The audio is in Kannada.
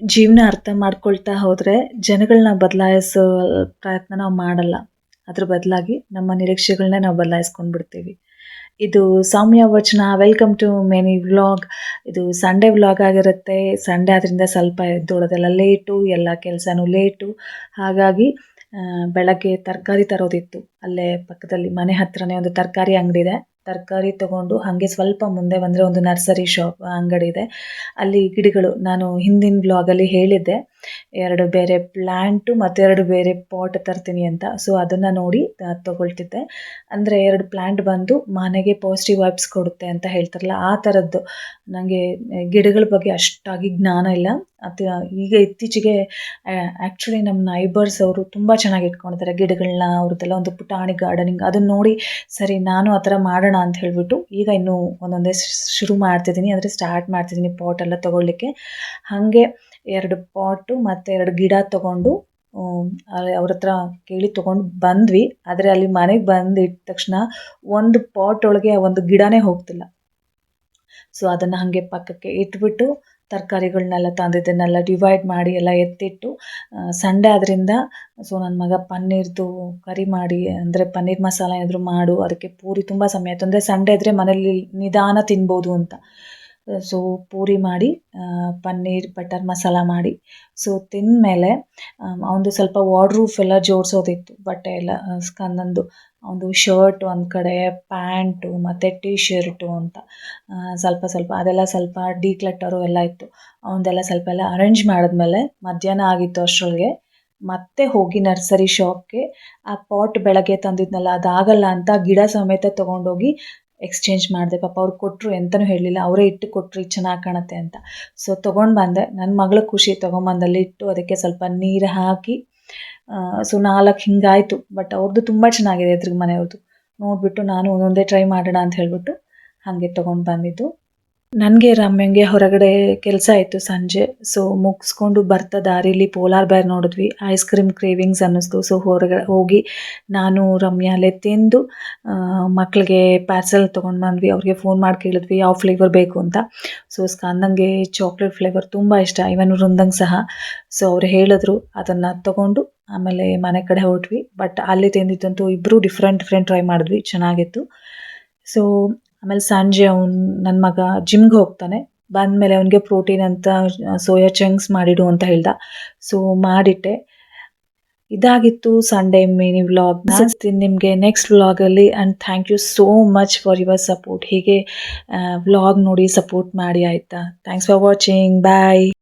ಜೀವನ ಅರ್ಥ ಮಾಡ್ಕೊಳ್ತಾ ಹೋದರೆ ಜನಗಳನ್ನ ಬದಲಾಯಿಸೋ ಪ್ರಯತ್ನ ನಾವು ಮಾಡಲ್ಲ. ಅದ್ರ ಬದಲಾಗಿ ನಮ್ಮ ನಿರೀಕ್ಷೆಗಳನ್ನೇ ನಾವು ಬದಲಾಯಿಸ್ಕೊಂಡು ಬಿಡ್ತೀವಿ. ಇದು Soumya Vachana. Welcome to many vlog. ಇದು ಸಂಡೇ ವ್ಲಾಗ್ ಆಗಿರುತ್ತೆ. ಸಂಡೇ ಆದ್ರಿಂದ ಸ್ವಲ್ಪ ಎದ್ದೋಳೋದೆಲ್ಲ ಲೇಟು, ಎಲ್ಲ ಕೆಲಸನೂ ಲೇಟು. ಹಾಗಾಗಿ ಬೆಳಗ್ಗೆ ತರಕಾರಿ ತರೋದಿತ್ತು. ಅಲ್ಲೇ ಪಕ್ಕದಲ್ಲಿ ಮನೆ ಹತ್ರನೇ ಒಂದು ತರಕಾರಿ ಅಂಗಡಿ ಇದೆ. ತರಕಾರಿ ತಗೊಂಡು ಹಾಗೆ ಸ್ವಲ್ಪ ಮುಂದೆ ಬಂದರೆ ಒಂದು ನರ್ಸರಿ ಶಾಪ್ ಅಂಗಡಿ ಇದೆ. ಅಲ್ಲಿ ಗಿಡಗಳು ನಾನು ಹಿಂದಿನ ವ್ಲಾಗಲ್ಲಿ ಹೇಳಿದ್ದೆ, 2 ಬೇರೆ ಪ್ಲ್ಯಾಂಟು ಮತ್ತು 2 ಬೇರೆ ಪಾಟ್ ತರ್ತೀನಿ ಅಂತ. ಸೊ ಅದನ್ನು ನೋಡಿ ತಗೊಳ್ತಿದ್ದೆ. ಅಂದರೆ 2 ಪ್ಲ್ಯಾಂಟ್ ಬಂದು ಮನೆಗೆ ಪಾಸಿಟಿವ್ ವೈಬ್ಸ್ ಕೊಡುತ್ತೆ ಅಂತ ಹೇಳ್ತಾರಲ್ಲ, ಆ ಥರದ್ದು. ನನಗೆ ಗಿಡಗಳ ಬಗ್ಗೆ ಅಷ್ಟಾಗಿ ಜ್ಞಾನ ಇಲ್ಲ. ಅದು ಈಗ ಇತ್ತೀಚೆಗೆ ಆ್ಯಕ್ಚುಲಿ ನಮ್ಮ ನೈಬರ್ಸ್ ಅವರು ತುಂಬ ಚೆನ್ನಾಗಿ ಇಟ್ಕೊಂಡಿದ್ದಾರೆ ಗಿಡಗಳನ್ನ. ಅವ್ರದ್ದೆಲ್ಲ ಒಂದು ಪುಟಾಣಿ ಗಾರ್ಡನಿಂಗ್. ಅದನ್ನು ನೋಡಿ ಸರಿ ನಾನು ಆ ಥರ ಮಾಡೋಣ ಅಂತ ಹೇಳಿಬಿಟ್ಟು ಈಗ ಇನ್ನೂ ಒಂದೊಂದೇ ಶುರು ಮಾಡ್ತಿದ್ದೀನಿ. ಅಂದರೆ ಸ್ಟಾರ್ಟ್ ಮಾಡ್ತಿದ್ದೀನಿ ಪಾಟೆಲ್ಲ ತೊಗೊಳ್ಳಿಕ್ಕೆ. ಹಾಗೆ 2 ಪಾಟು ಮತ್ತು 2 ಗಿಡ ತೊಗೊಂಡು ಅವ್ರ ಹತ್ರ ಕೇಳಿ ತೊಗೊಂಡು ಬಂದ್ವಿ. ಆದರೆ ಅಲ್ಲಿ ಮನೆಗೆ ಬಂದಿಟ್ಟ ತಕ್ಷಣ ಒಂದು ಪಾಟ್ ಒಳಗೆ ಒಂದು ಗಿಡನೇ ಹೋಗ್ತಿಲ್ಲ. ಸೊ ಅದನ್ನು ಹಾಗೆ ಪಕ್ಕಕ್ಕೆ ಇಟ್ಬಿಟ್ಟು ತರಕಾರಿಗಳನ್ನೆಲ್ಲ ತಂದಿದ್ದನ್ನೆಲ್ಲ ಡಿವೈಡ್ ಮಾಡಿ ಎಲ್ಲ ಎತ್ತಿಟ್ಟು, ಸಂಡೇ ಆದ್ದರಿಂದ ಸೊ ನನ್ನ ಮಗ ಪನ್ನೀರ್ದು ಕರಿ ಮಾಡಿ, ಅಂದರೆ ಪನ್ನೀರ್ ಮಸಾಲ ಏನಾದರೂ ಮಾಡು, ಅದಕ್ಕೆ ಪೂರಿ ತುಂಬ ಸಮಯ ಆಯಿತು. ಅಂದರೆ ಸಂಡೇ ಇದ್ದರೆ ಮನೇಲಿ ನಿಧಾನ ತಿನ್ಬೋದು ಅಂತ. ಸೊ ಪೂರಿ ಮಾಡಿ ಪನ್ನೀರ್ ಬಟರ್ ಮಸಾಲ ಮಾಡಿ ಸೊ ತಿಂದಮೇಲೆ ಅವನದು ಸ್ವಲ್ಪ ವಾರ್ಡ್ರೂಫ್ ಎಲ್ಲ ಜೋಡಿಸೋದಿತ್ತು. ಬಟ್ಟೆ ಎಲ್ಲ ಸ್ಕಂದಂದು ಒಂದು ಶರ್ಟ್ ಒಂದು ಕಡೆ, ಪ್ಯಾಂಟು ಮತ್ತು ಟೀ ಶರ್ಟು ಅಂತ ಸ್ವಲ್ಪ ಅದೆಲ್ಲ ಸ್ವಲ್ಪ ಡಿಕ್ಲಟರು ಎಲ್ಲ ಇತ್ತು. ಅವನದೆಲ್ಲ ಸ್ವಲ್ಪ ಎಲ್ಲ ಅರೇಂಜ್ ಮಾಡಿದ್ಮೇಲೆ ಮಧ್ಯಾಹ್ನ ಆಗಿತ್ತು. ಅಷ್ಟರೊಳಗೆ ಮತ್ತೆ ಹೋಗಿ ನರ್ಸರಿ ಶಾಪ್ಗೆ ಆ ಪಾಟ್ ಬೆಳಗ್ಗೆ ತಂದಿದ್ನಲ್ಲ ಅದಾಗಲ್ಲ ಅಂತ ಗಿಡ ಸಮೇತ ತೊಗೊಂಡೋಗಿ ಎಕ್ಸ್ಚೇಂಜ್ ಮಾಡಿದೆ. ಪಾಪ ಅವ್ರು ಕೊಟ್ಟರು, ಎಂತನೂ ಹೇಳಲಿಲ್ಲ, ಅವರೇ ಇಟ್ಟು ಕೊಟ್ಟರು, ಇದು ಚೆನ್ನಾಗಿ ಕಾಣುತ್ತೆ ಅಂತ. ಸೊ ತೊಗೊಂಡು ಬಂದೆ. ನನ್ನ ಮಗಳ ಖುಷಿ. ತೊಗೊಂಬಂದಲ್ಲಿ ಇಟ್ಟು ಅದಕ್ಕೆ ಸ್ವಲ್ಪ ನೀರು ಹಾಕಿ ಸೊ 4 ಹಿಂಗಾಯಿತು. ಬಟ್ ಅವ್ರದ್ದು ತುಂಬ ಚೆನ್ನಾಗಿದೆ, ಎದುರು ಮನೆಯವ್ರದ್ದು. ನೋಡಿಬಿಟ್ಟು ನಾನು ಒಂದೊಂದೇ ಟ್ರೈ ಮಾಡೋಣ ಅಂತ ಹೇಳಿಬಿಟ್ಟು ಹಾಗೆ ತೊಗೊಂಡು ಬಂದಿದ್ದು. ನನಗೆ ರಮ್ಯಂಗೆ ಹೊರಗಡೆ ಕೆಲಸ ಇತ್ತು ಸಂಜೆ. ಸೊ ಮುಗಿಸ್ಕೊಂಡು ಬರ್ತಾ ದಾರಿಲಿ ಪೋಲಾರ್ ಬೇರ್ ನೋಡಿದ್ವಿ. ಐಸ್ ಕ್ರೀಮ್ ಕ್ರೇವಿಂಗ್ಸ್ ಅನ್ನಿಸ್ತು. ಸೊ ಹೊರಗಡೆ ಹೋಗಿ ನಾನು ರಮ್ಯ ಅಲ್ಲೇ ತಿಂದು ಮಕ್ಕಳಿಗೆ ಪಾರ್ಸೆಲ್ ತೊಗೊಂಡು ಬಂದ್ವಿ. ಅವ್ರಿಗೆ ಫೋನ್ ಮಾಡಿ ಕೇಳಿದ್ವಿ ಯಾವ ಫ್ಲೇವರ್ ಬೇಕು ಅಂತ. ಸೊ ಸ್ಕಂದಂಗೆ ಚಾಕ್ಲೇಟ್ ಫ್ಲೇವರ್ ತುಂಬ ಇಷ್ಟ, ಇವನ್ ವೃಂದಂಗೆ ಸಹ. ಸೊ ಅವ್ರು ಹೇಳಿದ್ರು, ಅದನ್ನು ತೊಗೊಂಡು ಆಮೇಲೆ ಮನೆ ಕಡೆ ಹೊರಟ್ವಿ. ಬಟ್ ಅಲ್ಲಿ ತಿಂದಿದ್ದಂತೂ ಇಬ್ಬರು ಡಿಫ್ರೆಂಟ್ ಟ್ರೈ ಮಾಡಿದ್ವಿ, ಚೆನ್ನಾಗಿತ್ತು. ಸೊ ಆಮೇಲೆ ಸಂಜೆ ನನ್ನ ಮಗ ಜಿಮ್ಗೆ ಹೋಗ್ತಾನೆ. ಬಂದಮೇಲೆ ಅವನಿಗೆ ಪ್ರೋಟೀನ್ ಅಂತ ಸೋಯಾ ಚಂಕ್ಸ್ ಮಾಡಿಡು ಅಂತ ಹೇಳ್ದ. ಸೊ ಮಾಡಿಟ್ಟೆ. ಇದಾಗಿತ್ತು ಸಂಡೇ ಮಿನಿ ವ್ಲಾಗ್. ಸಿಗ್ತೀನಿ ನಿಮಗೆ ನೆಕ್ಸ್ಟ್ ವ್ಲಾಗಲ್ಲಿ. And thank you so much for your support. ಹೀಗೆ ವ್ಲಾಗ್ ನೋಡಿ ಸಪೋರ್ಟ್ ಮಾಡಿ, ಆಯಿತಾ? Thanks for watching. ಬಾಯ್.